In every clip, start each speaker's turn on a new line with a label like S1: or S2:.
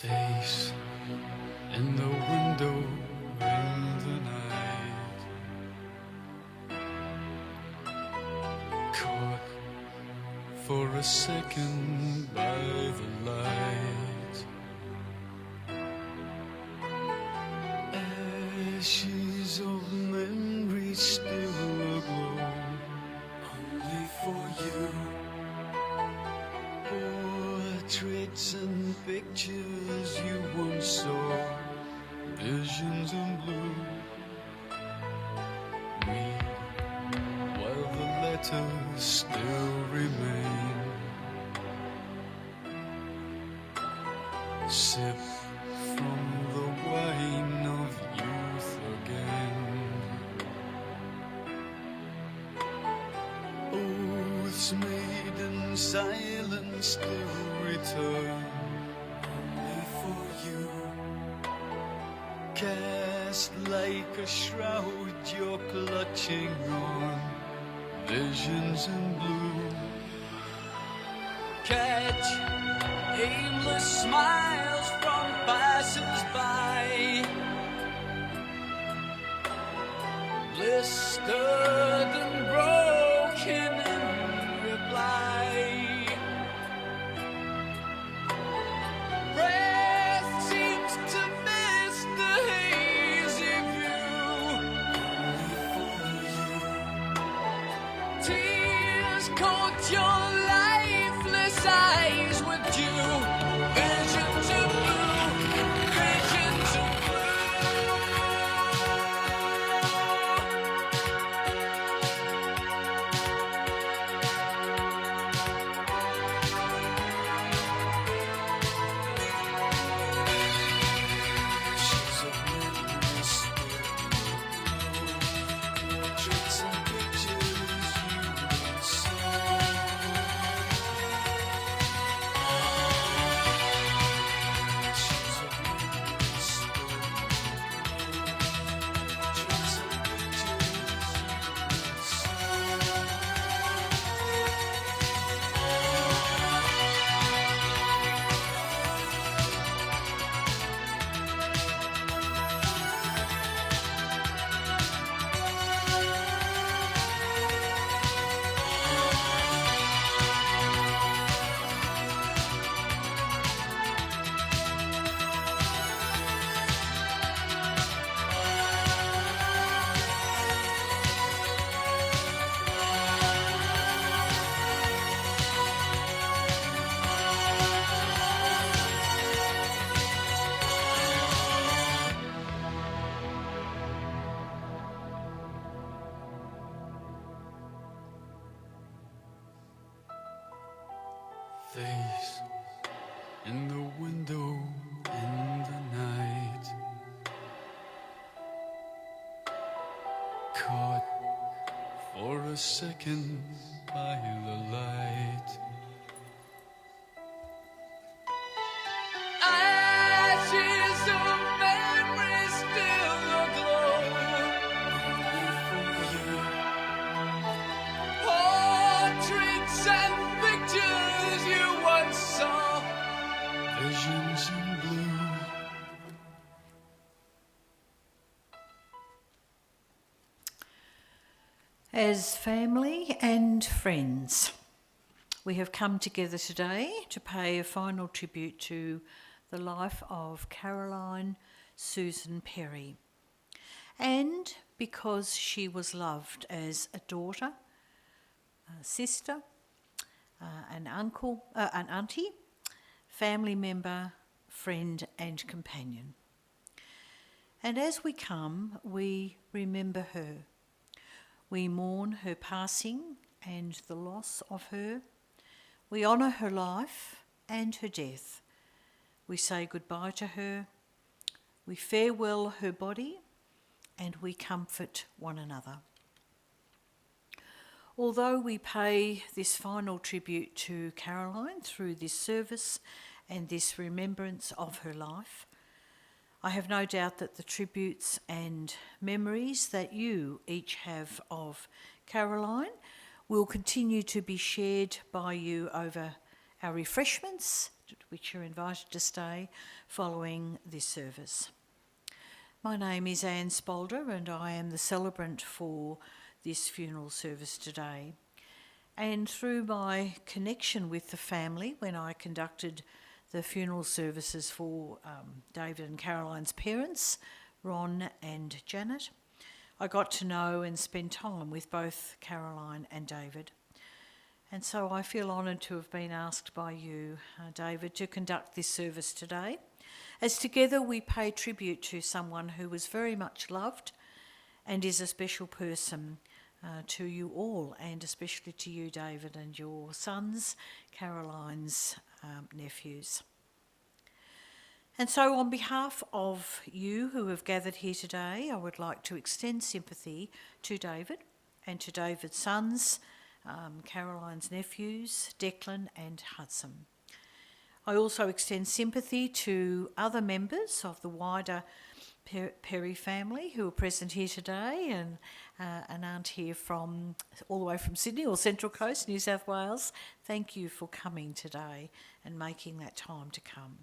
S1: face in the window in the night, caught for a second by the light, ashes of memory still aglow, only for you. Portraits and pictures you once saw, visions in blue. Read while the letters still remain. Sip from the wine of youth again. Oaths made in silence still return, only for you. Cast like a shroud you're clutching on, visions in blue. Catch aimless smiles from passers-by, blistered and broken in reply. Breath seems to miss the hazy view, only for you. Tears caught your lifeless eyes with dew, visions of blue, visions of she's a witness portraits and pictures you once saw. She's a witness portraits and pictures you once face in the window in the night, caught for a second by the light. Ashes of memory still aglow, only for you. Portraits and pictures you once saw, visions in blue.
S2: As family and friends, we have come together today to pay a final tribute to the life of Caroline Susan Perry. And because she was loved as a daughter, a sister, an uncle, an auntie, family member, friend and companion. And as we come, we remember her. We mourn her passing and the loss of her. We honour her life and her death. We say goodbye to her. We farewell her body and we comfort one another. Although we pay this final tribute to Caroline through this service and this remembrance of her life, I have no doubt that the tributes and memories that you each have of Caroline will continue to be shared by you over our refreshments which you're invited to stay following this service. My name is Anne Spolder and I am the celebrant for this funeral service today. And through my connection with the family when I conducted the funeral services for David and Caroline's parents, Ron and Janet, I got to know and spend time with both Caroline and David. And so I feel honoured to have been asked by you, David, to conduct this service today, as together we pay tribute to someone who was very much loved and is a special person to you all, and especially to you, David, and your sons, Caroline's nephews. And so on behalf of you who have gathered here today, I would like to extend sympathy to David and to David's sons, Caroline's nephews, Declan and Hudson. I also extend sympathy to other members of the wider Perry family who are present here today and aren't here from all the way from Sydney or Central Coast, New South Wales. Thank you for coming today and making that time to come.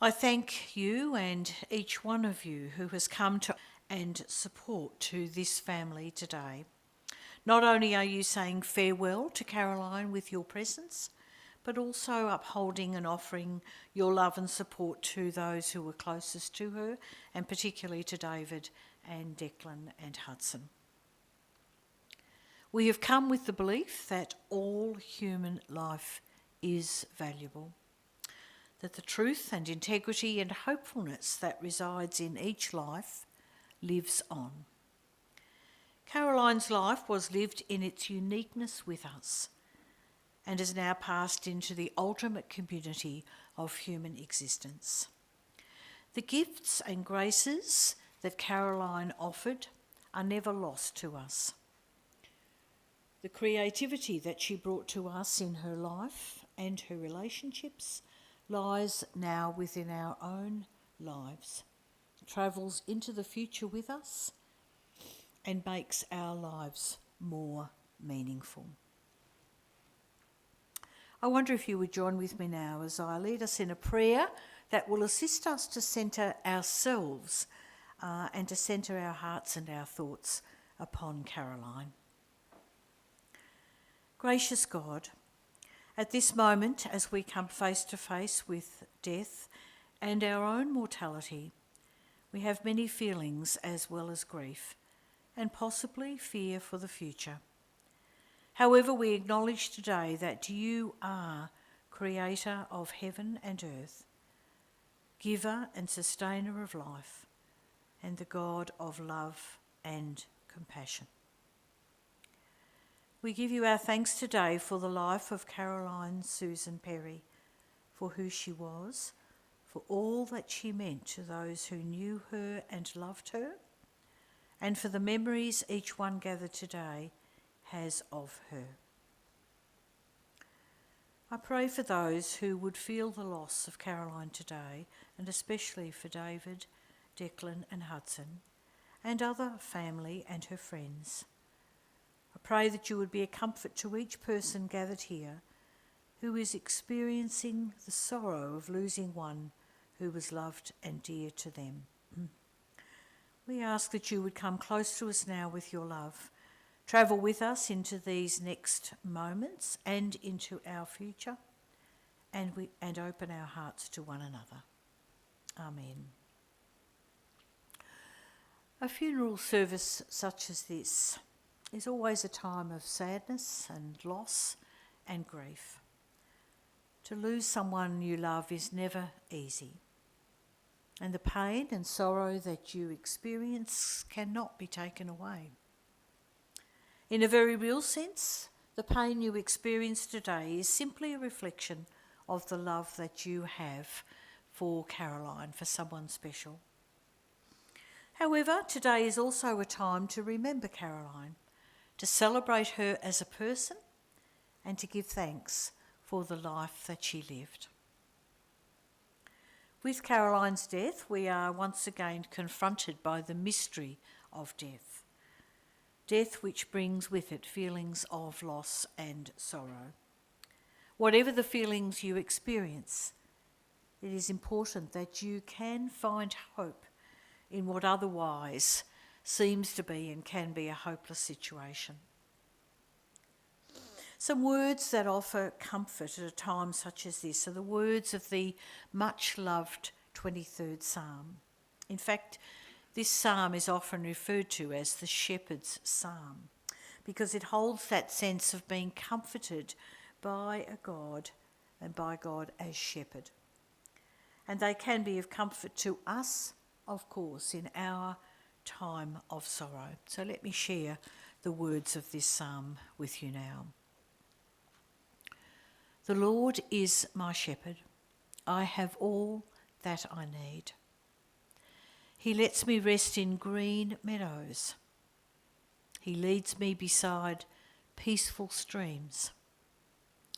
S2: I thank you and each one of you who has come to and support to this family today. Not only are you saying farewell to Caroline with your presence, but also upholding and offering your love and support to those who were closest to her, and particularly to David and Declan and Hudson. We have come with the belief that all human life is valuable, that the truth and integrity and hopefulness that resides in each life lives on. Caroline's life was lived in its uniqueness with us, and has now passed into the ultimate community of human existence. The gifts and graces that Caroline offered are never lost to us. The creativity that she brought to us in her life and her relationships lies now within our own lives, travels into the future with us, and makes our lives more meaningful. I wonder if you would join with me now as I lead us in a prayer that will assist us to centre ourselves and to centre our hearts and our thoughts upon Caroline. Gracious God, at this moment as we come face to face with death and our own mortality, we have many feelings as well as grief and possibly fear for the future. However, we acknowledge today that you are creator of heaven and earth, giver and sustainer of life, and the God of love and compassion. We give you our thanks today for the life of Caroline Susan Perry, for who she was, for all that she meant to those who knew her and loved her, and for the memories each one gathered today has of her. I pray for those who would feel the loss of Caroline today, and especially for David, Declan and Hudson, and other family and her friends. I pray that you would be a comfort to each person gathered here who is experiencing the sorrow of losing one who was loved and dear to them. We ask that you would come close to us now with your love. Travel with us into these next moments and into our future, and open our hearts to one another. Amen. A funeral service such as this is always a time of sadness and loss and grief. To lose someone you love is never easy, and the pain and sorrow that you experience cannot be taken away. In a very real sense, the pain you experience today is simply a reflection of the love that you have for Caroline, for someone special. However, today is also a time to remember Caroline, to celebrate her as a person, and to give thanks for the life that she lived. With Caroline's death, we are once again confronted by the mystery of death. Death which brings with it feelings of loss and sorrow. Whatever the feelings you experience, it is important that you can find hope in what otherwise seems to be and can be a hopeless situation. Some words that offer comfort at a time such as this are the words of the much-loved 23rd Psalm. In fact, this psalm is often referred to as the shepherd's psalm because it holds that sense of being comforted by a God and by God as shepherd. And they can be of comfort to us, of course, in our time of sorrow. So let me share the words of this psalm with you now. The Lord is my shepherd. I have all that I need. He lets me rest in green meadows. He leads me beside peaceful streams.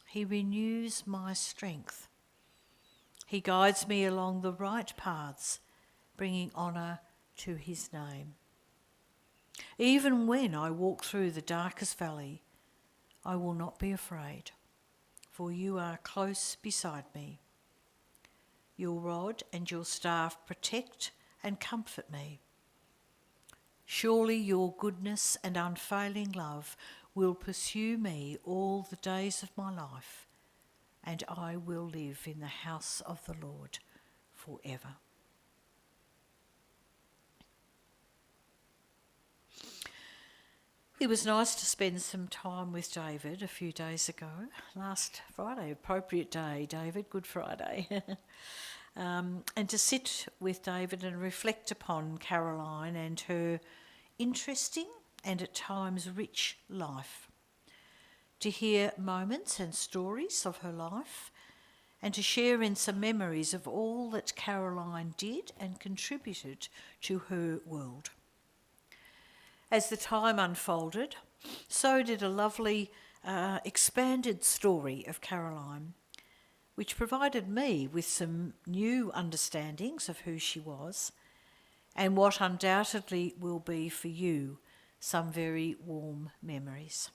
S2: He renews my strength. He guides me along the right paths, bringing honour to his name. Even when I walk through the darkest valley, I will not be afraid, for you are close beside me. Your rod and your staff protect and comfort me. Surely your goodness and unfailing love will pursue me all the days of my life, and I will live in the house of the Lord forever. It was nice to spend some time with David a few days ago, last Friday, appropriate day, David, Good Friday. And to sit with David and reflect upon Caroline and her interesting and at times rich life. To hear moments and stories of her life and to share in some memories of all that Caroline did and contributed to her world. As the time unfolded, so did a lovely expanded story of Caroline, which provided me with some new understandings of who she was and what undoubtedly will be for you some very warm memories.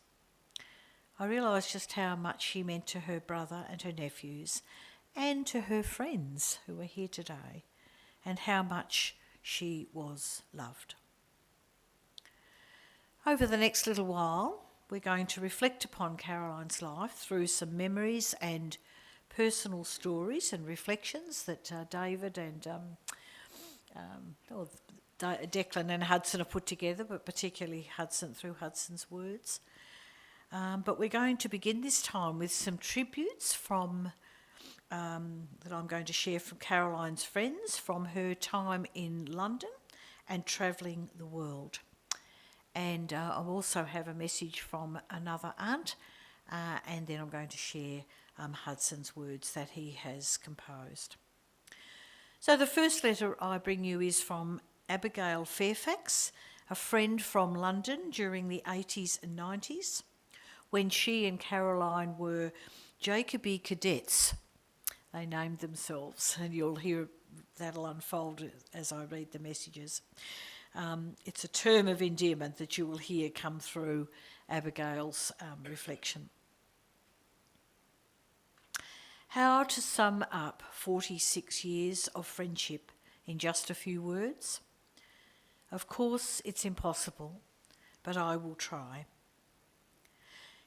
S2: I realised just how much she meant to her brother and her nephews and to her friends who are here today, and how much she was loved. Over the next little while, we're going to reflect upon Caroline's life through some memories and personal stories and reflections that David and Declan and Hudson have put together, but particularly Hudson through Hudson's words. But we're going to begin this time with some tributes from that I'm going to share from Caroline's friends from her time in London and travelling the world. And I'll also have a message from another aunt, and then I'm going to share Hudson's words that he has composed. So the first letter I bring you is from Abigail Fairfax, a friend from London during the 80s and 90s, when she and Caroline were Jacobi cadets. They named themselves, and you'll hear that'll unfold as I read the messages. It's a term of endearment that you will hear come through Abigail's reflection. How to sum up 46 years of friendship in just a few words? Of course, it's impossible, but I will try.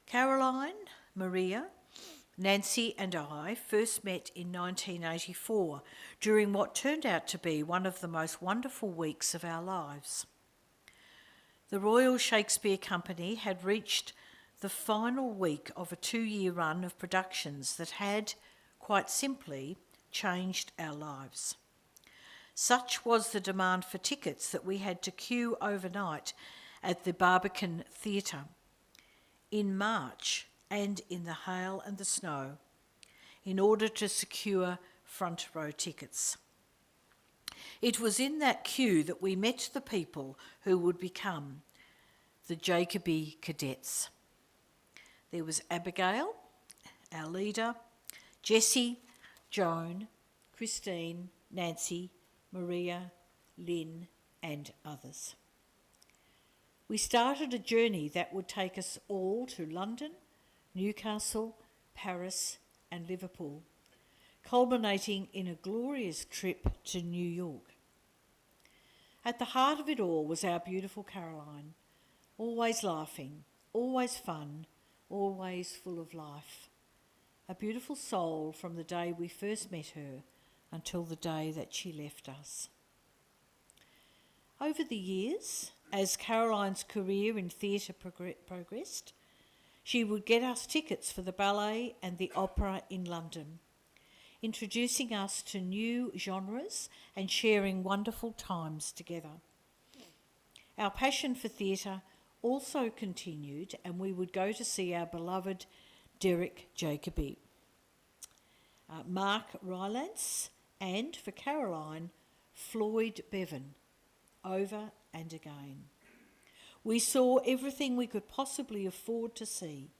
S2: Caroline, Maria, Nancy and I first met in 1984 during what turned out to be one of the most wonderful weeks of our lives. The Royal Shakespeare Company had reached the final week of a 2-year run of productions that had, quite simply, changed our lives. Such was the demand for tickets that we had to queue overnight at the Barbican Theatre in March and in the hail and the snow in order to secure front row tickets. It was in that queue that we met the people who would become the Jacobi cadets. There was Abigail, our leader, Jessie, Joan, Christine, Nancy, Maria, Lynn, and others. We started a journey that would take us all to London, Newcastle, Paris, and Liverpool, culminating in a glorious trip to New York. At the heart of it all was our beautiful Caroline, always laughing, always fun, always full of life. A beautiful soul from the day we first met her until the day that she left us. Over the years, as Caroline's career in theatre progressed, she would get us tickets for the ballet and the opera in London, introducing us to new genres and sharing wonderful times together. Our passion for theatre also continued, and we would go to see our beloved Derek Jacobi, Mark Rylance, and for Caroline, Floyd Bevan, over and again. We saw everything we could possibly afford to see,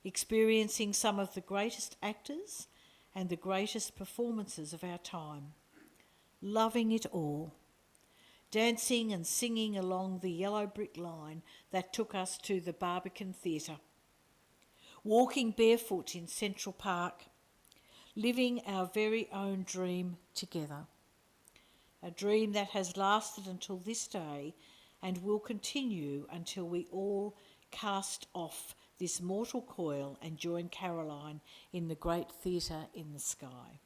S2: experiencing some of the greatest actors and the greatest performances of our time, loving it all, dancing and singing along the yellow brick line that took us to the Barbican Theatre, walking barefoot in Central Park, living our very own dream together, a dream that has lasted until this day and will continue until we all cast off this mortal coil and join Caroline in the great theatre in the sky.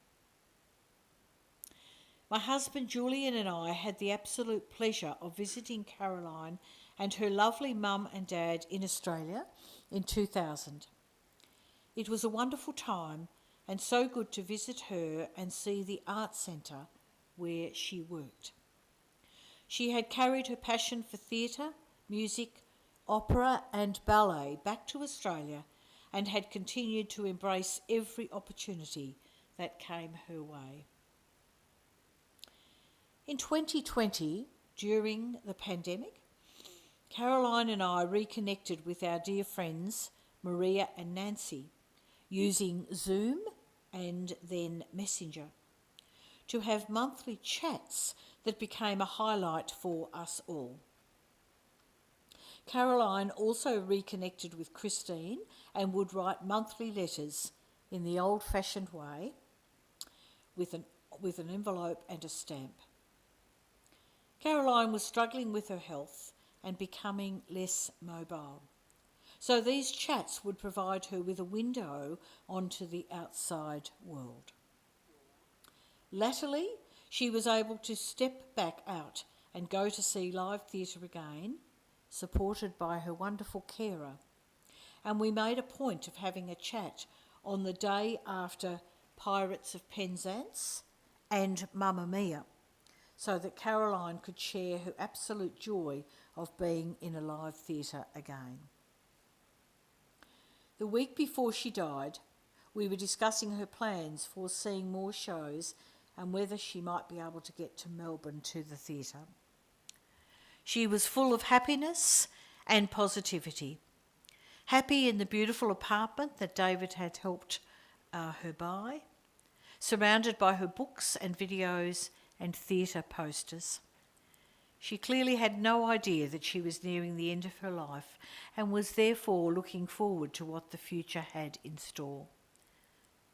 S2: My husband Julian and I had the absolute pleasure of visiting Caroline and her lovely mum and dad in Australia in 2000. It was a wonderful time and so good to visit her and see the art centre where she worked. She had carried her passion for theatre, music, opera and ballet back to Australia and had continued to embrace every opportunity that came her way. In 2020, during the pandemic, Caroline and I reconnected with our dear friends Maria and Nancy using Zoom and then Messenger to have monthly chats that became a highlight for us all. Caroline also reconnected with Christine and would write monthly letters in the old-fashioned way with an envelope and a stamp. Caroline was struggling with her health and becoming less mobile, so these chats would provide her with a window onto the outside world. Latterly, she was able to step back out and go to see live theatre again, supported by her wonderful carer, and we made a point of having a chat on the day after Pirates of Penzance and Mamma Mia, so that Caroline could share her absolute joy of being in a live theatre again. The week before she died, we were discussing her plans for seeing more shows and whether she might be able to get to Melbourne to the theatre. She was full of happiness and positivity, happy in the beautiful apartment that David had helped her buy, surrounded by her books and videos and theatre posters. She clearly had no idea that she was nearing the end of her life and was therefore looking forward to what the future had in store.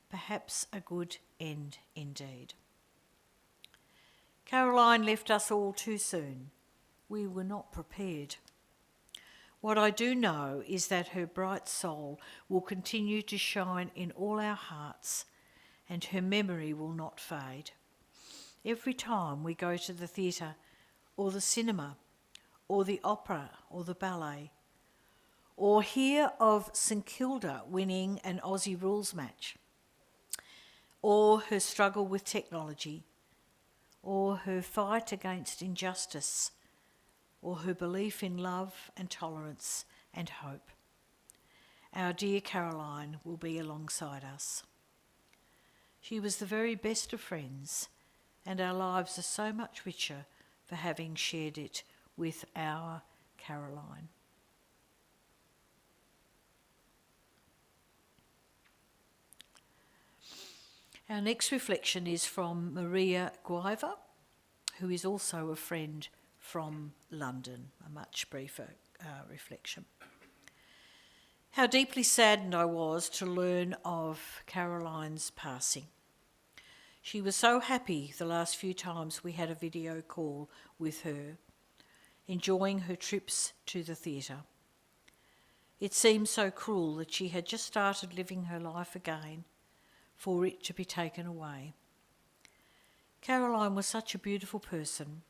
S2: Perhaps a good end indeed. Caroline left us all too soon. We were not prepared. What I do know is that her bright soul will continue to shine in all our hearts and her memory will not fade. Every time we go to the theatre or the cinema or the opera or the ballet, or hear of St Kilda winning an Aussie rules match, or her struggle with technology, or her fight against injustice, or her belief in love and tolerance and hope, our dear Caroline will be alongside us. She was the very best of friends, and our lives are so much richer for having shared it with our Caroline. Our next reflection is from Maria Guiva, who is also a friend from London, a much briefer reflection. How deeply saddened I was to learn of Caroline's passing. She was so happy the last few times we had a video call with her, enjoying her trips to the theatre. It seemed so cruel that she had just started living her life again for it to be taken away. Caroline was such a beautiful person.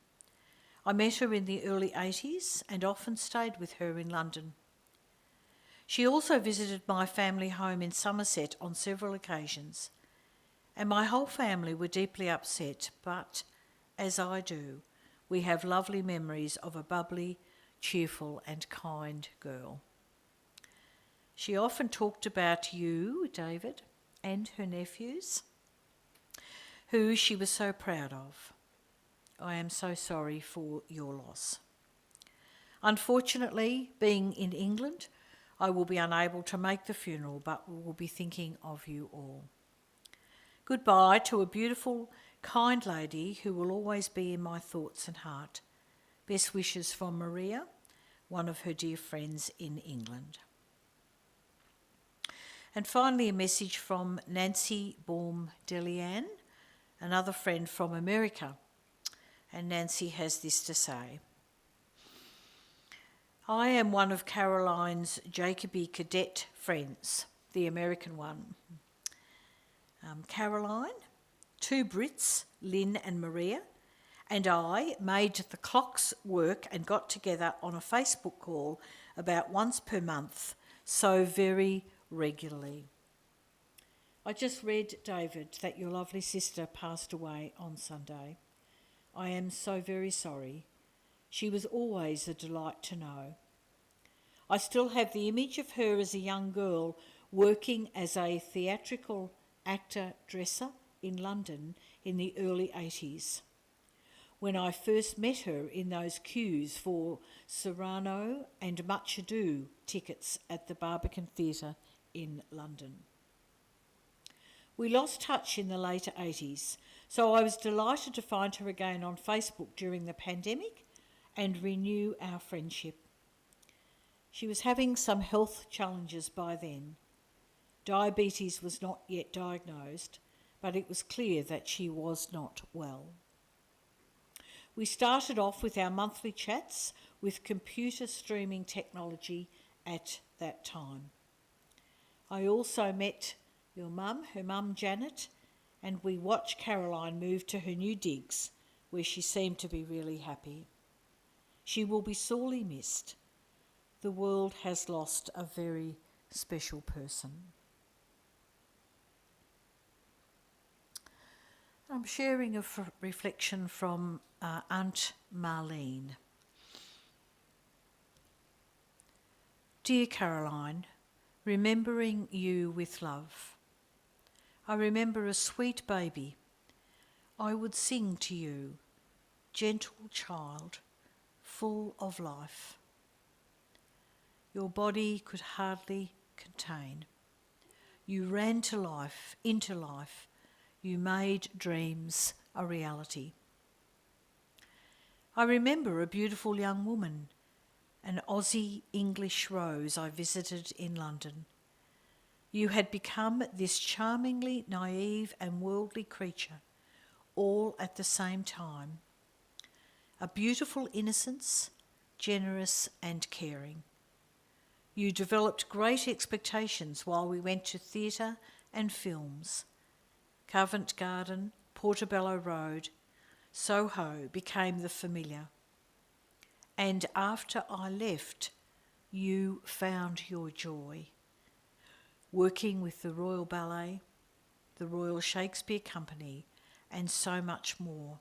S2: I met her in the early 80s and often stayed with her in London. She also visited my family home in Somerset on several occasions, and my whole family were deeply upset, but, as I do, we have lovely memories of a bubbly, cheerful and kind girl. She often talked about you, David, and her nephews, who she was so proud of. I am so sorry for your loss. Unfortunately, being in England, I will be unable to make the funeral, but we will be thinking of you all. Goodbye to a beautiful, kind lady who will always be in my thoughts and heart. Best wishes from Maria, one of her dear friends in England. And finally, a message from Nancy Baum-Delian, another friend from America. And Nancy has this to say. I am one of Caroline's Jacobi cadet friends, the American one. Caroline, two Brits, Lynn and Maria, and I made the clocks work and got together on a Facebook call about once per month, so very regularly. I just read, David, that your lovely sister passed away on Sunday. I am so very sorry. She was always a delight to know. I still have the image of her as a young girl working as a theatrical actor-dresser in London in the early 80s, when I first met her in those queues for Cyrano and Much Ado tickets at the Barbican Theatre in London. We lost touch in the later 80s, so I was delighted to find her again on Facebook during the pandemic and renew our friendship. She was having some health challenges by then. Diabetes was not yet diagnosed, but it was clear that she was not well. We started off with our monthly chats with computer streaming technology at that time. I also met your mum, her mum Janet, and we watched Caroline move to her new digs, where she seemed to be really happy. She will be sorely missed. The world has lost a very special person. I'm sharing a reflection from Aunt Marlene. Dear Caroline, remembering you with love. I remember a sweet baby. I would sing to you, gentle child, full of life. Your body could hardly contain. You ran to life, into life. You made dreams a reality. I remember a beautiful young woman, an Aussie English rose I visited in London. You had become this charmingly naive and worldly creature, all at the same time. A beautiful innocence, generous and caring. You developed great expectations while we went to theatre and films. Covent Garden, Portobello Road, Soho became the familiar. And after I left, you found your joy. Working with the Royal Ballet, the Royal Shakespeare Company, and so much more.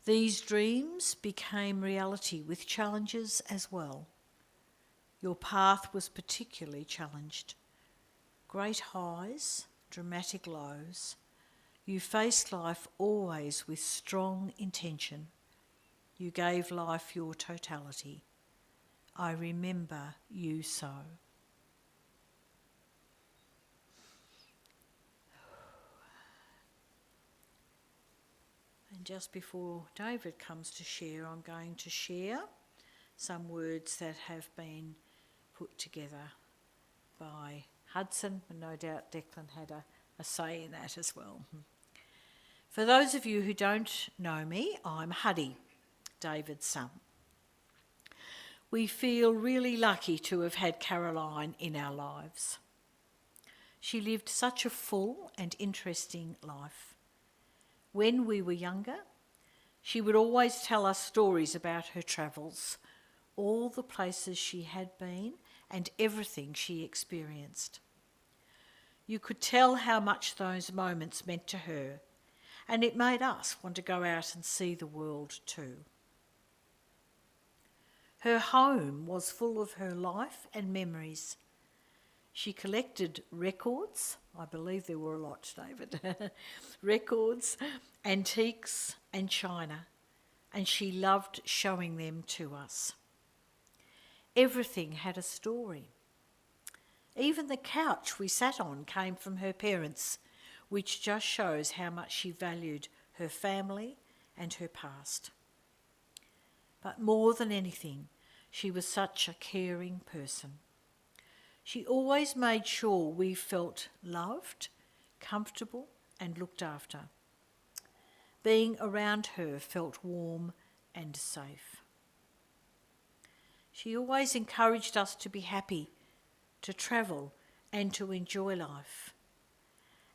S2: These dreams became reality with challenges as well. Your path was particularly challenged. Great highs, dramatic lows. You faced life always with strong intention. You gave life your totality. I remember you so. And just before David comes to share, I'm going to share some words that have been put together by Hudson, and no doubt Declan had a say in that as well. For those of you who don't know me, I'm Huddy, David's son. We feel really lucky to have had Caroline in our lives. She lived such a full and interesting life. When we were younger, she would always tell us stories about her travels, all the places she had been and everything she experienced. You could tell how much those moments meant to her, and it made us want to go out and see the world too. Her home was full of her life and memories. She collected records, I believe there were a lot, David, records, antiques and china, and she loved showing them to us. Everything had a story. Even the couch we sat on came from her parents, which just shows how much she valued her family and her past. But more than anything, she was such a caring person. She always made sure we felt loved, comfortable, and looked after. Being around her felt warm and safe. She always encouraged us to be happy, to travel, and to enjoy life.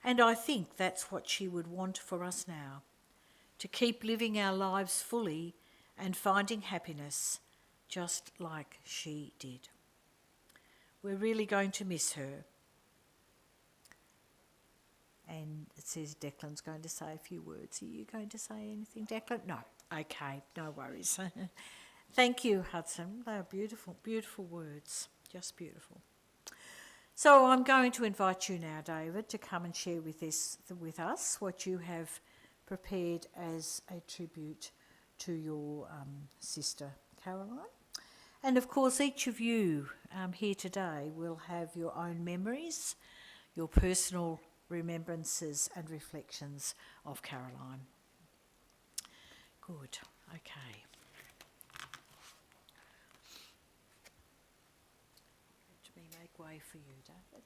S2: And I think that's what she would want for us now, to keep living our lives fully and finding happiness just like she did. We're really going to miss her. And it says Declan's going to say a few words. Are you going to say anything, Declan? No. Okay, no worries. Thank you, Hudson. They are beautiful, beautiful words. Just beautiful. So I'm going to invite you now, David, to come and share with us what you have prepared as a tribute to your sister, Caroline. And of course, each of you here today will have your own memories, your personal remembrances and reflections of Caroline. Good, okay. Let me make way for you, David.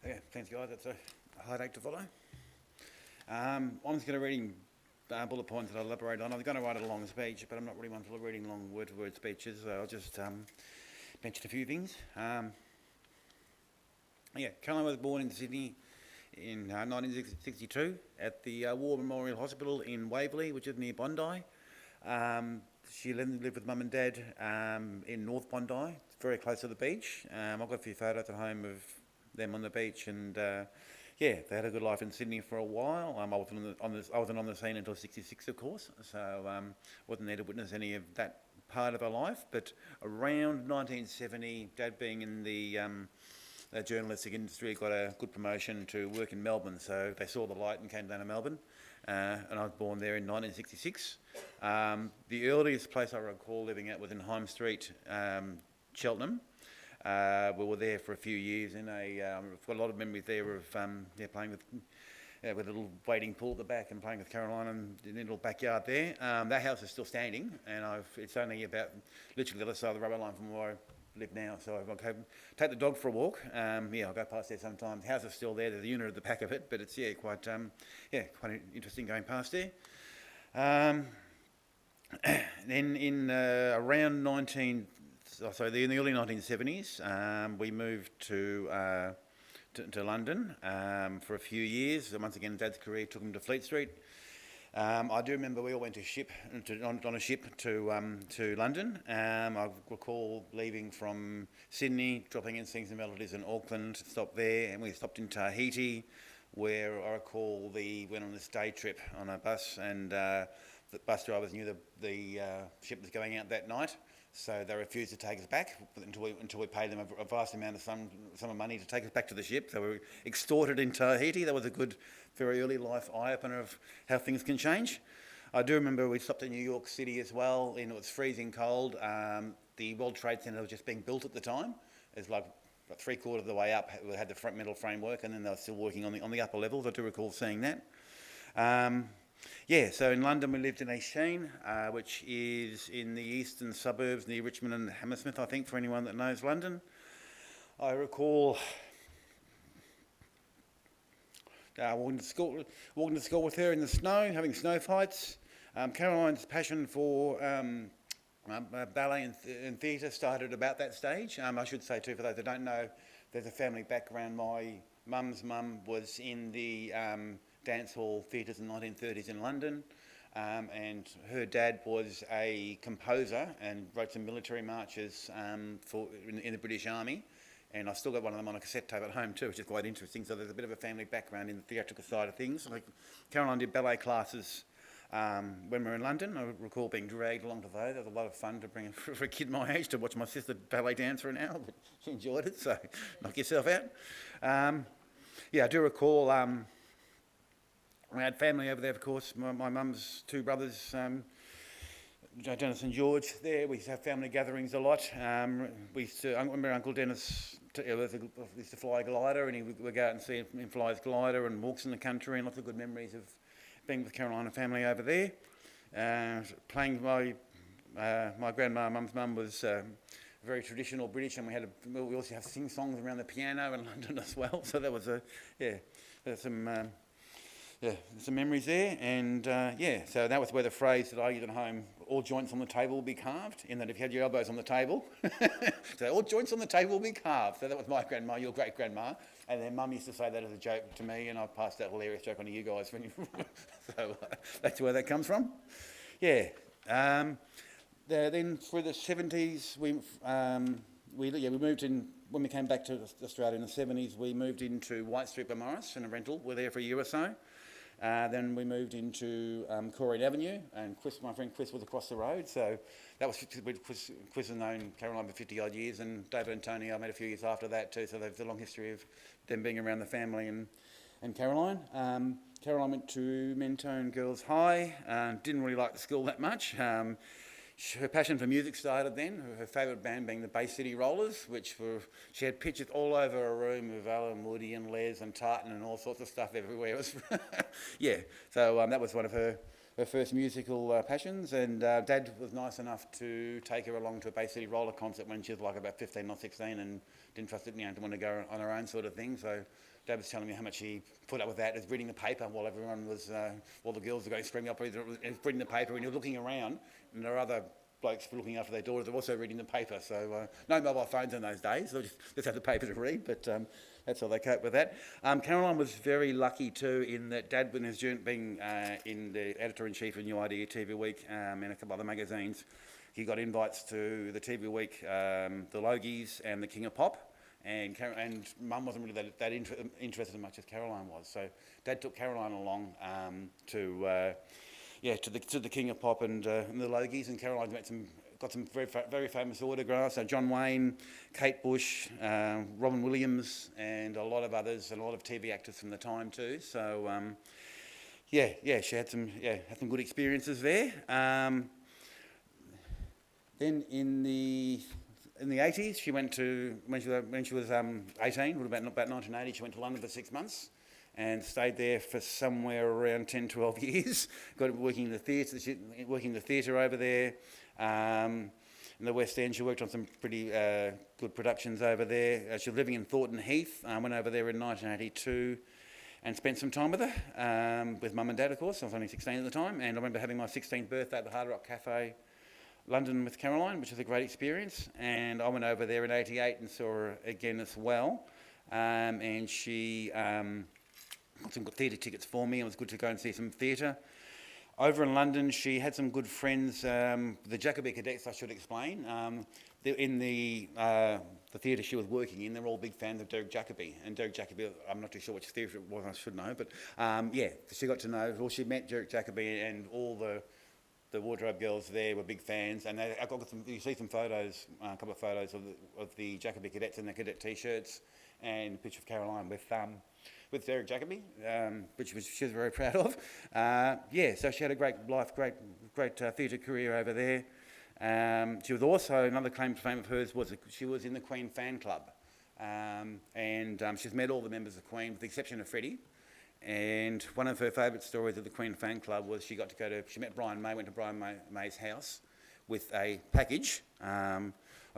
S3: Okay, thanks guys, that's a hard act to follow. I'm just going to read bullet points that I'll elaborate on. I was going to write a long speech, but I'm not really one for reading long word-to-word speeches, so I'll just mention a few things. Caroline was born in Sydney in 1962 at the War Memorial Hospital in Waverley, which is near Bondi. She lived with mum and dad in North Bondi, very close to the beach. I've got a few photos at home of them on the beach, and they had a good life in Sydney for a while. I wasn't on the scene until '66, of course, so wasn't there to witness any of that part of her life. But around 1970, Dad, being in the journalistic industry, got a good promotion to work in Melbourne, so they saw the light and came down to Melbourne. And I was born there in 1966. The earliest place I recall living at was in Hyme Street, Cheltenham. We were there for a few years in I've got a lot of memories there of playing with a little wading pool at the back and playing with Caroline in the little backyard there. That house is still standing, and it's only about literally the other side of the rubber line from where I live now. So I'll go take the dog for a walk. I'll go past there sometimes. The house is still there. There's a unit at the back of it, but it's quite interesting going past there. Then in around in the early 1970s, we moved to London for a few years. Once again, Dad's career took him to Fleet Street. I do remember we all went on a ship to London. I recall leaving from Sydney, dropping in, seeing some relatives in Auckland, stopped there, and we stopped in Tahiti, where I recall went on this day trip on a bus, and the bus drivers knew the ship was going out that night. So they refused to take us back until we paid them a vast amount of sum of money to take us back to the ship. So we were extorted in Tahiti. That was a good, very early life eye-opener of how things can change. I do remember we stopped in New York City as well, and it was freezing cold. The World Trade Center was just being built at the time. It was like about 3/4 of the way up. It had the metal framework, and then they were still working on the upper levels. I do recall seeing that. Yeah, so in London we lived in East Sheen, which is in the eastern suburbs near Richmond and Hammersmith, I think, for anyone that knows London. I recall walking to school with her in the snow, having snow fights. Caroline's passion for ballet and theatre started about that stage. I should say too, for those that don't know, there's a family background. My mum's mum was in the dance hall theatres in the 1930s in London, and her dad was a composer and wrote some military marches in the British Army. And I've still got one of them on a cassette tape at home too, which is quite interesting. So there's a bit of a family background in the theatrical side of things. Like Caroline did ballet classes when we were in London. I recall being dragged along to those. It was a lot of fun to bring for a kid my age to watch my sister ballet dance for an hour, but she enjoyed it, so knock yourself out. I do recall we had family over there, of course. My mum's two brothers, Dennis and George there. We used to have family gatherings a lot. I remember Uncle Dennis used to fly a glider, and he would go out and see him fly his glider and walks in the country, and lots of good memories of being with Caroline and family over there. Playing my grandma, mum's mum, was very traditional British, and we also have sing songs around the piano in London as well. So that was there's some memories there, and so that was where the phrase that I used at home, all joints on the table will be carved, in that if you had your elbows on the table, so all joints on the table will be carved. So that was my grandma, your great grandma, and then mum used to say that as a joke to me, and I passed that hilarious joke on to you guys when you so that's where that comes from. Then through the 70s, we moved in. When we came back to Australia in the 70s, we moved into White Street, Beaumaris, in a rental. We were there for a year or so. Then we moved into Corrine Avenue, and my friend Chris was across the road. So that was Chris has known Caroline for 50 odd years, and David and Tony I met a few years after that too. So there's a long history of them being around the family and Caroline. Caroline went to Mentone Girls High. Didn't really like the school that much. Her passion for music started then, her favourite band being the Bay City Rollers, she had pictures all over her room of Alan Moody and Les and Tartan and all sorts of stuff everywhere. So that was one of her first musical passions, and Dad was nice enough to take her along to a Bay City Roller concert when she was like about 15 or 16 and didn't trust it, didn't want to go on her own sort of thing. So Dad was telling me how much he put up with that, as reading the paper while everyone was, all the girls were going screaming up, reading the paper, and you're looking around, and there are other blokes looking after their daughters are also reading the paper. So no mobile phones in those days, so just have the paper to read, but that's how they cope with that. Caroline was very lucky too, in that Dad, when his being in the editor-in-chief of New Idea TV Week and a couple other magazines, he got invites to the TV Week, the Logies and the King of Pop. And Mum wasn't really that interested as much as Caroline was. So Dad took Caroline along to the King of Pop and the Logies, and Caroline got some very very famous autographs. So John Wayne, Kate Bush, Robin Williams, and a lot of others, and a lot of TV actors from the time too. So she had some good experiences there. Then in the 80s, she went to, when she was 18, about 1980, she went to London for 6 months and stayed there for somewhere around 10, 12 years. Got working in the theatre over there. In the West End, she worked on some pretty good productions over there. She was living in Thornton Heath. Went over there in 1982 and spent some time with her, with Mum and Dad, of course. I was only 16 at the time, and I remember having my 16th birthday at the Hard Rock Cafe, London, with Caroline, which was a great experience. And I went over there in 88 and saw her again as well. And she got some good theatre tickets for me. It was good to go and see some theatre. Over in London, she had some good friends, the Jacobi Cadets, I should explain. In the theatre she was working in, they're all big fans of Derek Jacobi. And Derek Jacobi, I'm not too sure which theatre it was, I should know, but she got to know, she met Derek Jacobi, and all the wardrobe girls there were big fans. And you see some photos, a couple of photos of the Jacobi Cadets in their cadet t-shirts, and a picture of Caroline with Derek Jacobi, which she was very proud of. So she had a great life, great theatre career over there. She was also, another claim to fame of hers was she was in the Queen fan club. She's met all the members of Queen, with the exception of Freddie. and one of her favourite stories of the Queen Fan Club was she met Brian May, went to Brian May's house with a package. I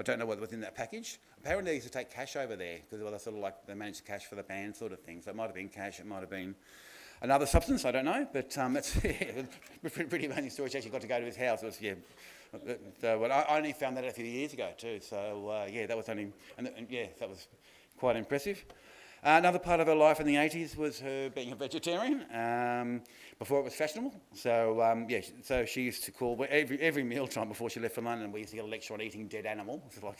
S3: don't know what was in that package. Apparently they used to take cash over there because they sort of like they managed cash for the band sort of thing. So it might have been cash, it might have been another substance, I don't know. But that's a pretty amazing story. She actually got to go to his house. It was, yeah. So, well, I only found that out a few years ago too. So yeah, that was only, and yeah, that was quite impressive. Another part of her life in the 80s was her being a vegetarian before it was fashionable. So yeah, so she used to call every mealtime before she left for London. We used to get a lecture on eating dead animal. So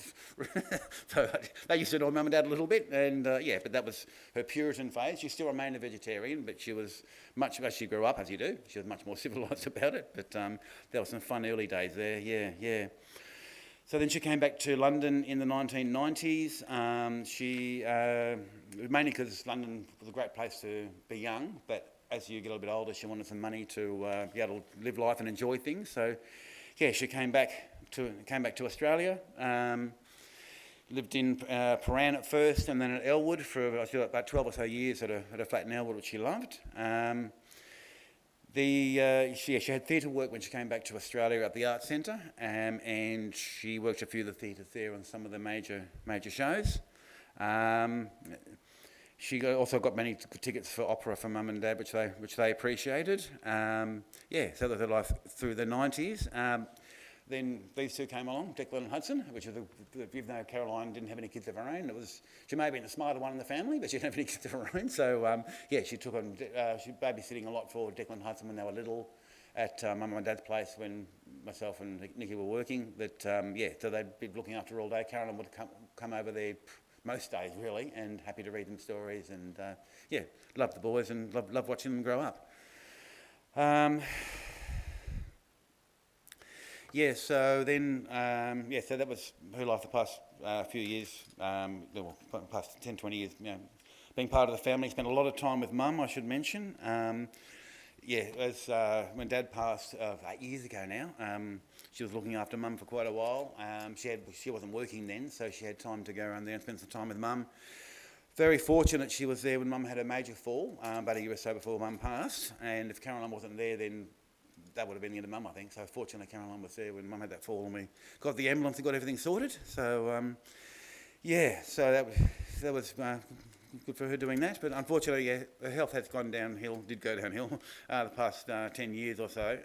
S3: that used to annoy Mum and Dad a little bit, and yeah, but that was her Puritan phase. She still remained a vegetarian, but she was much as she grew up, as you do. She was much more civilised about it. But there were some fun early days there. Yeah. So then she came back to London in the 1990s. Mainly because London was a great place to be young, but as you get a little bit older, she wanted some money to be able to live life and enjoy things. So, yeah, she came back to Australia. Lived in Paran at first, and then at Elwood for about 12 or so years at a flat in Elwood, which she loved. She had theatre work when she came back to Australia at the Arts Centre, and she worked a few of the theatres there on some of the major shows. She also got many tickets for opera for Mum and Dad, which they appreciated. So that was her life through the 90s. Then these two came along, Declan and Hudson, which is even though Caroline didn't have any kids of her own, she may have been the smarter one in the family, but she didn't have any kids of her own. So she took on, she was babysitting a lot for Declan and Hudson when they were little at Mum and Dad's place when myself and Nikki were working. So they'd be looking after her all day. Caroline would come over there most days really, and happy to read them stories, and loved the boys and loved watching them grow up. So that was her life the past few years, past 10, 20 years, being part of the family. Spent a lot of time with Mum, I should mention. When Dad passed 8 years ago now, she was looking after Mum for quite a while. She wasn't working then, so she had time to go around there and spend some time with Mum. Very fortunate she was there when Mum had a major fall, about a year or so before Mum passed, and if Caroline wasn't there, then that would have been the end of Mum, I think. So fortunately Caroline was there when Mum had that fall, and we got the ambulance and got everything sorted. So that was good for her doing that. But unfortunately, her health has did go downhill the past 10 years or so.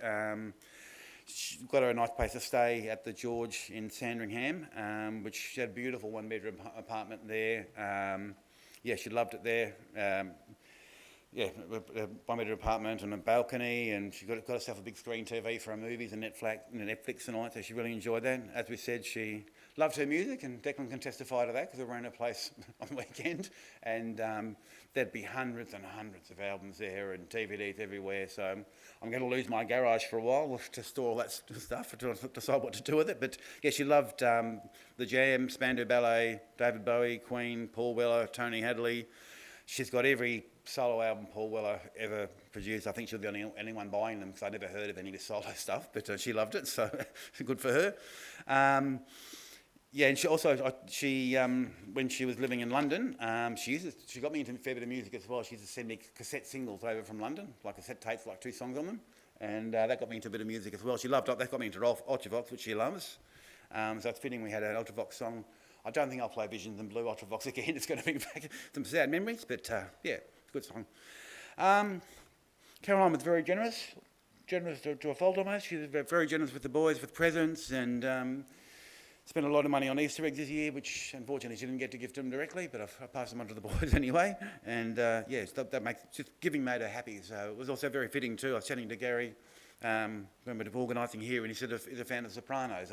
S3: She got her a nice place to stay at the George in Sandringham, which she had a beautiful one-bedroom apartment there. She loved it there. A one-bedroom apartment and a balcony, and she got herself a big screen TV for her movies and Netflix and all that, so she really enjoyed that. As we said, she loved her music, and Declan can testify to that because we were in her place on the weekend, and there'd be hundreds and hundreds of albums there and DVDs everywhere, so I'm going to lose my garage for a while to store all that stuff, to decide what to do with it. But yeah, she loved the Jam, Spandau Ballet, David Bowie, Queen, Paul Weller, Tony Hadley. She's got every solo album Paul Weller ever produced. I think she was the only one buying them because I never heard of any of his solo stuff, but she loved it, so good for her. And she also, when she was living in London, she got me into a fair bit of music as well. She used to send me cassette singles over from London, like cassette tapes, like 2 songs on them, and that got me into a bit of music as well. That got me into Ultravox, which she loves. So it's fitting we had an Ultravox song. I don't think I'll play Visions and Blue Ultravox again. It's going to bring back some sad memories, but it's a good song. Caroline was very generous to a fault almost. She was very generous with the boys, with presents, and spent a lot of money on Easter eggs this year, which unfortunately she didn't get to give to them directly, but I passed them on to the boys anyway. And giving made her happy. So it was also very fitting too. I was chatting to Gary when we were organising here, and he said, "Is a fan of Sopranos."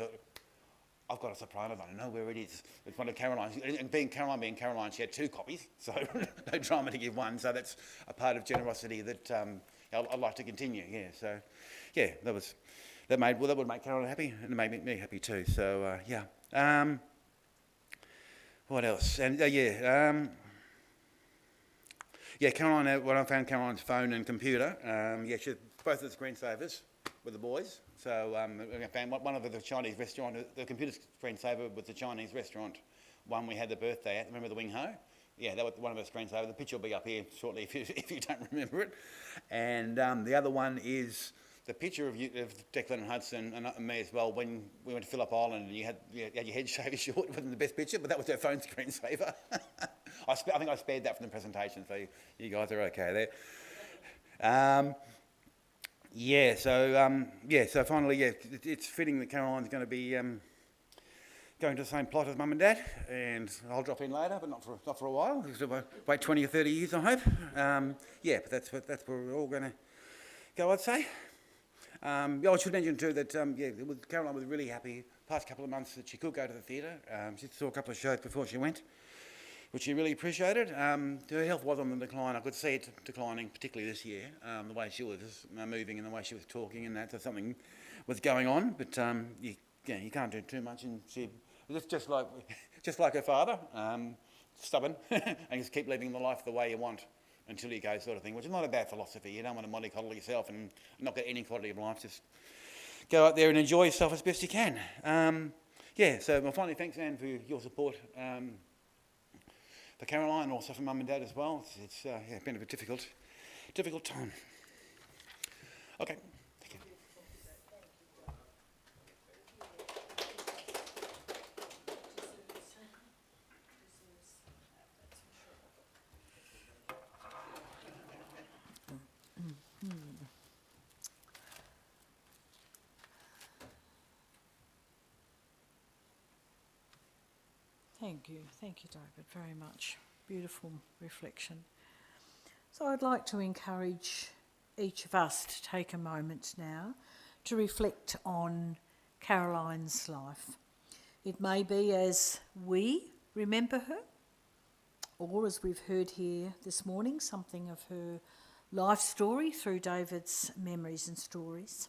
S3: I've got a Sopranos, I don't know where it is. It's one of Caroline's, and being Caroline, she had 2 copies, so no drama to give one. So that's a part of generosity that I'd like to continue. That would make Caroline happy, and it made me happy too. So what else? And Caroline. When I found Caroline's phone and computer, she had both of the screensavers with the boys. So I found one of the Chinese restaurant, the computer screensaver was the Chinese restaurant one we had the birthday at. Remember the Wing Ho? Yeah, that was one of our screensavers. The picture will be up here shortly if you don't remember it. And the other one is the picture of Declan and Hudson and me as well when we went to Phillip Island and you had your head shaved short. It wasn't the best picture, but that was our phone screensaver. I think I spared that from the presentation, so you guys are okay there. So finally, it's fitting that Caroline's going to be going to the same plot as Mum and Dad, and I'll drop in later, but not for a while. We'll wait 20 or 30 years, I hope. But that's where we're all going to go, I'd say. I should mention too that Caroline was really happy past couple of months that she could go to the theatre. She saw a couple of shows before she went, which she really appreciated. Her health was on the decline. I could see it declining, particularly this year, the way she was moving and the way she was talking and that. So something was going on, but you can't do too much. And she was just like her father, stubborn, and just keep living the life the way you want until you go, sort of thing, which is not a bad philosophy. You don't want to mollycoddle yourself and not get any quality of life. Just go out there and enjoy yourself as best you can. So finally, thanks, Anne, for your support for Caroline and also for Mum and Dad as well. It's been a difficult time. Okay. Thank you.
S2: Thank you, David, very much. Beautiful reflection. So I'd like to encourage each of us to take a moment now to reflect on Caroline's life. It may be as we remember her, or as we've heard here this morning, something of her life story through David's memories and stories.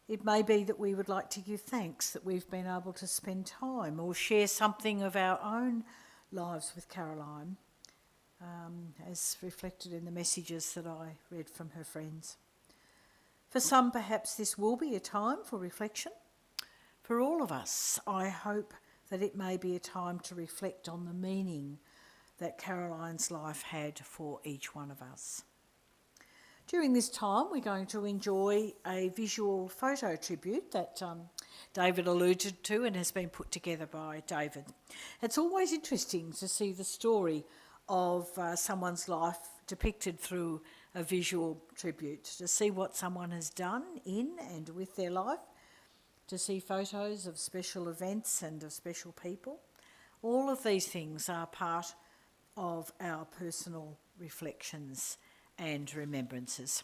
S2: It may be that we would like to give thanks that we've been able to spend time or share something of our own lives with Caroline, as reflected in the messages that I read from her friends. For some, perhaps this will be a time for reflection. For all of us, I hope that it may be a time to reflect on the meaning that Caroline's life had for each one of us. During this time, we're going to enjoy a visual photo tribute that David alluded to and has been put together by David. It's always interesting to see the story of someone's life depicted through a visual tribute, to see what someone has done in and with their life, to see photos of special events and of special people. All of these things are part of our personal reflections and remembrances.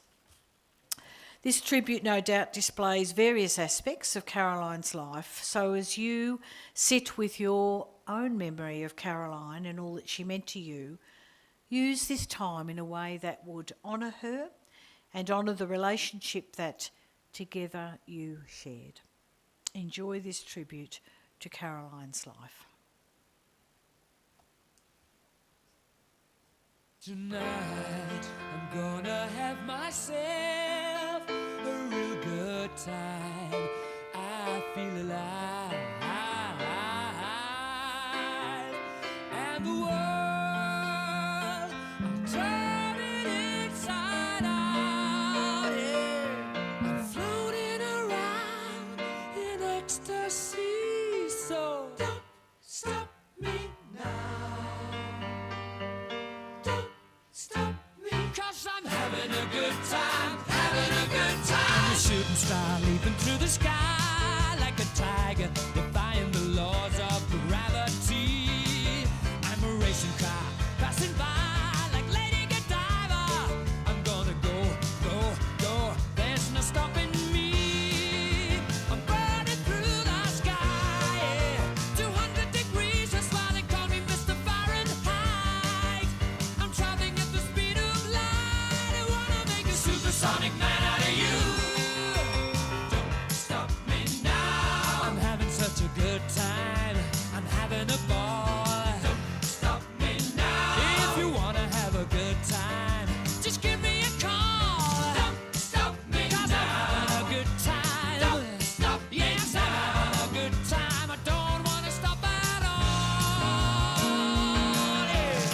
S2: This tribute no doubt displays various aspects of Caroline's life, so as you sit with your own memory of Caroline and all that she meant to you, use this time in a way that would honour her and honour the relationship that together you shared. Enjoy this tribute to Caroline's life.
S4: Tonight, I'm gonna have myself a real good time. I feel alive, and the world, I'm turning inside out, yeah. I'm floating around in ecstasy, so don't stop me now. Stop me, 'cause I'm having a good time, having a good time. I'm a shooting star leaping through the sky like a tiger, defying the laws of gravity. I'm a racing car passing by like Lady Godiva. I'm gonna go, go, go, there's no stopping me. I'm burning through the sky, yeah. 200 degrees, that's why they call me Mr. Fahrenheit. I'm traveling at the speed of light. I wanna make a supersonic man out of you. Don't stop me now. I'm having such a good time. I'm having a ball. Don't stop me now. If you wanna have a good time, just give me a call. Don't stop me 'cause now. I'm having a good time. Don't stop me yes, now. I'm having a good time. I don't wanna stop at all. Yeah.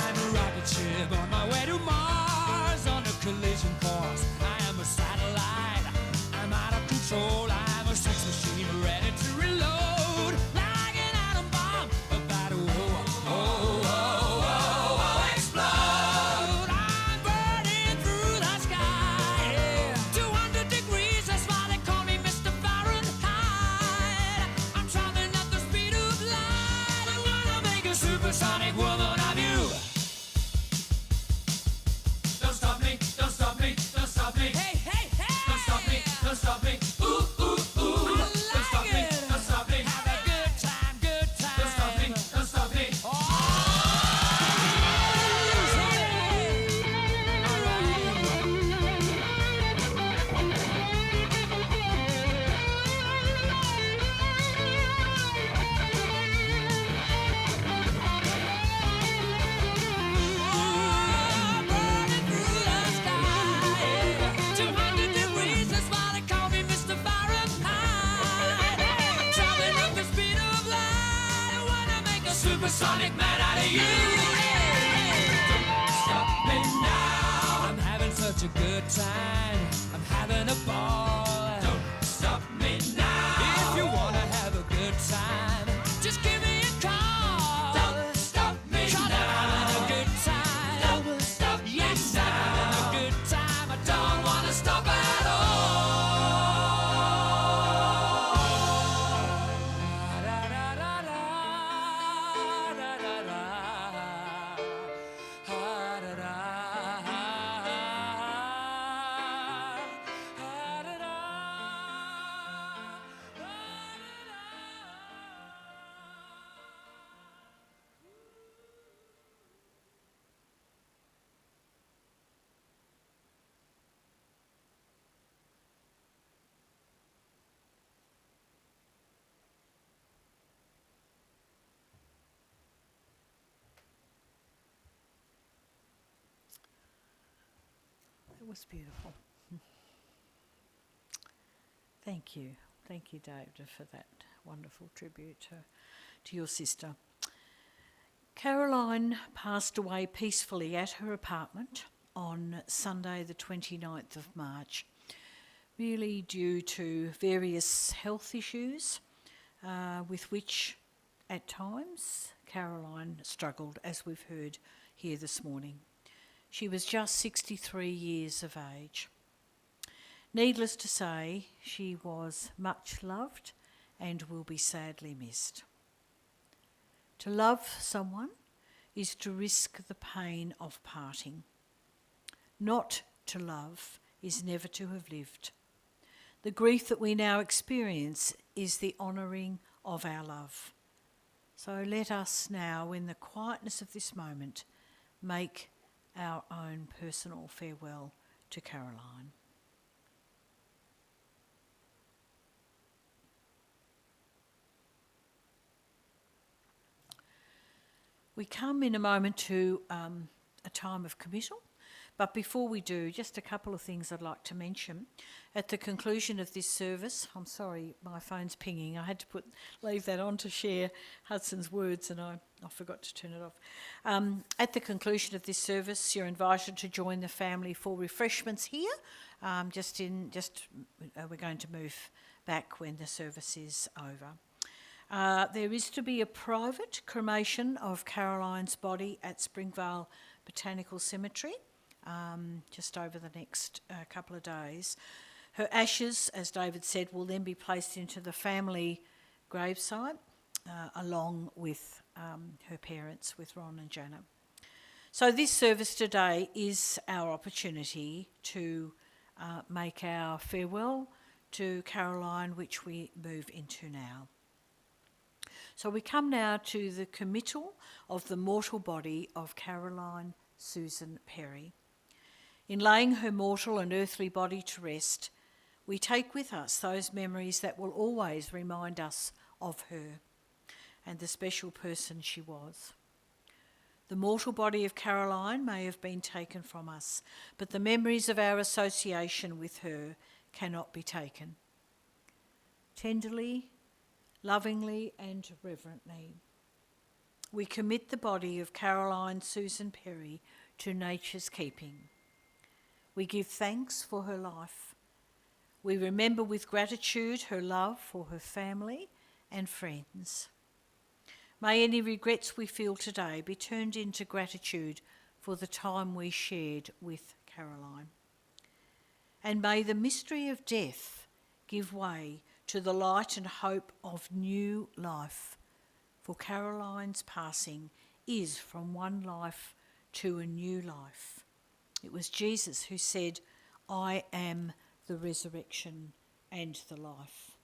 S4: supersonic woman of you. Don't stop me, don't stop me, don't stop me. Hey, hey, hey! Don't stop me, don't stop me. Ooh, ooh, ooh. Don't stop me, don't stop me. Have a good time, good time. Don't stop me, don't stop me. Oh, burning through the sky. 200 degrees, that's why they call me Mr. Fahrenheit. Traveling at the speed of light, I wanna make a supersonic man out of you. Don't stop me now. I'm having such a good time. I'm having a ball. Don't stop me now. If you wanna have a good time, just give me a call. Don't stop me now. I'm having a good time. Don't stop me now. Yes, I'm having a good time. I don't wanna stop at all. Da, da, da, da, da, da, da. Ha, da, da. Ha, da, da.
S2: It was beautiful. Thank you. Thank you, David, for that wonderful tribute to your sister. Caroline passed away peacefully at her apartment on Sunday the 29th of March, really due to various health issues with which at times Caroline struggled, as we've heard here this morning. She was just 63 years of age. Needless to say, she was much loved and will be sadly missed. To love someone is to risk the pain of parting. Not to love is never to have lived. The grief that we now experience is the honouring of our love. So let us now, in the quietness of this moment, make our own personal farewell to Caroline. We come in a moment to a time of committal, but before we do, just a couple of things I'd like to mention. At the conclusion of this service, I'm sorry, my phone's pinging. I had to leave that on to share Hudson's words, and I forgot to turn it off. At the conclusion of this service, you're invited to join the family for refreshments here. We're going to move back when the service is over. There is to be a private cremation of Caroline's body at Springvale Botanical Cemetery just over the next couple of days. Her ashes, as David said, will then be placed into the family gravesite along with her parents, with Ron and Jana. So this service today is our opportunity to make our farewell to Caroline, which we move into now. So we come now to the committal of the mortal body of Caroline Susan Perry. In laying her mortal and earthly body to rest, we take with us those memories that will always remind us of her and the special person she was. The mortal body of Caroline may have been taken from us, but the memories of our association with her cannot be taken. Tenderly, lovingly and reverently, we commit the body of Caroline Susan Perry to nature's keeping. We give thanks for her life. We remember with gratitude her love for her family and friends. May any regrets we feel today be turned into gratitude for the time we shared with Caroline. And may the mystery of death give way to the light and hope of new life, for Caroline's passing is from one life to a new life. It was Jesus who said, "I am the resurrection and the life."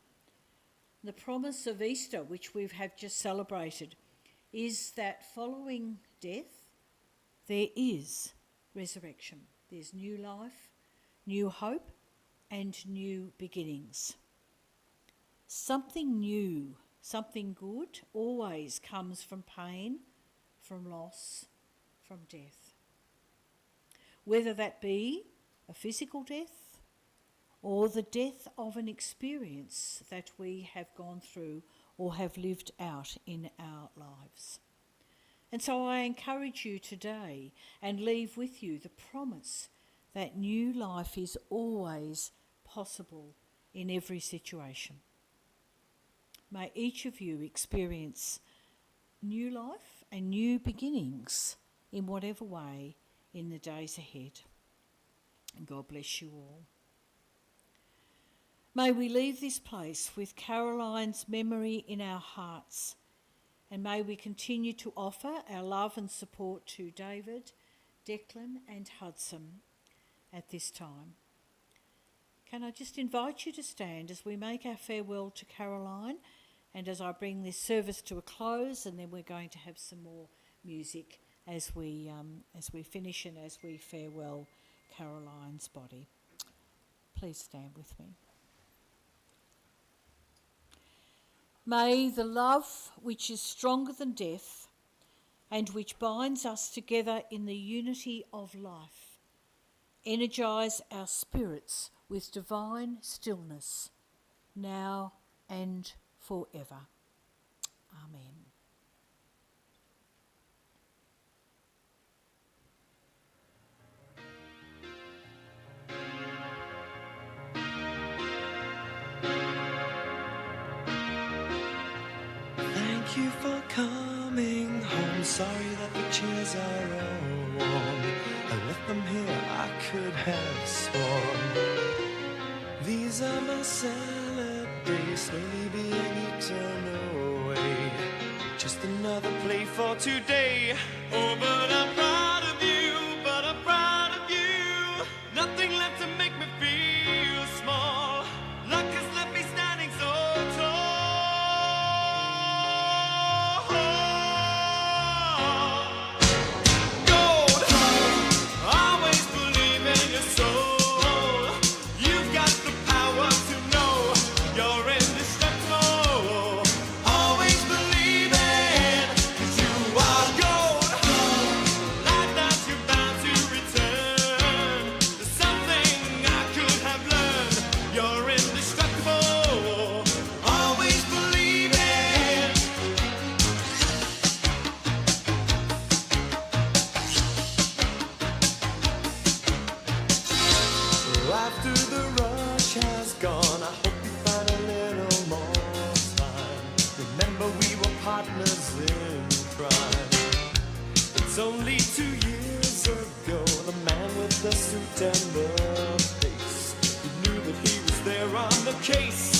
S2: The promise of Easter, which we have just celebrated, is that following death, there is resurrection. There's new life, new hope, and new beginnings. Something new, something good, always comes from pain, from loss, from death. Whether that be a physical death or the death of an experience that we have gone through or have lived out in our lives. And so I encourage you today and leave with you the promise that new life is always possible in every situation. May each of you experience new life and new beginnings in whatever way in the days ahead. And God bless you all. May we leave this place with Caroline's memory in our hearts, and may we continue to offer our love and support to David, Declan and Hudson at this time. Can I just invite you to stand as we make our farewell to Caroline, and as I bring this service to a close, and then we're going to have some more music as we finish and as we farewell Caroline's body. Please stand with me. May the love which is stronger than death and which binds us together in the unity of life energise our spirits with divine stillness, now and forever. Amen.
S5: Thank you for coming home. Sorry that the chairs are all warm. I left them here, I could have sworn. These are my salad days, slowly being eaten away. Just another play for today. Oh, but I'm proud of you, but I'm proud of you. Nothing left to make me feel small. Luck has left me standing so tall. After the rush has gone, I hope you find a little more time. Remember we were partners in crime. It's only 2 years ago, the man with the suit and the face, he knew that he was there on the case.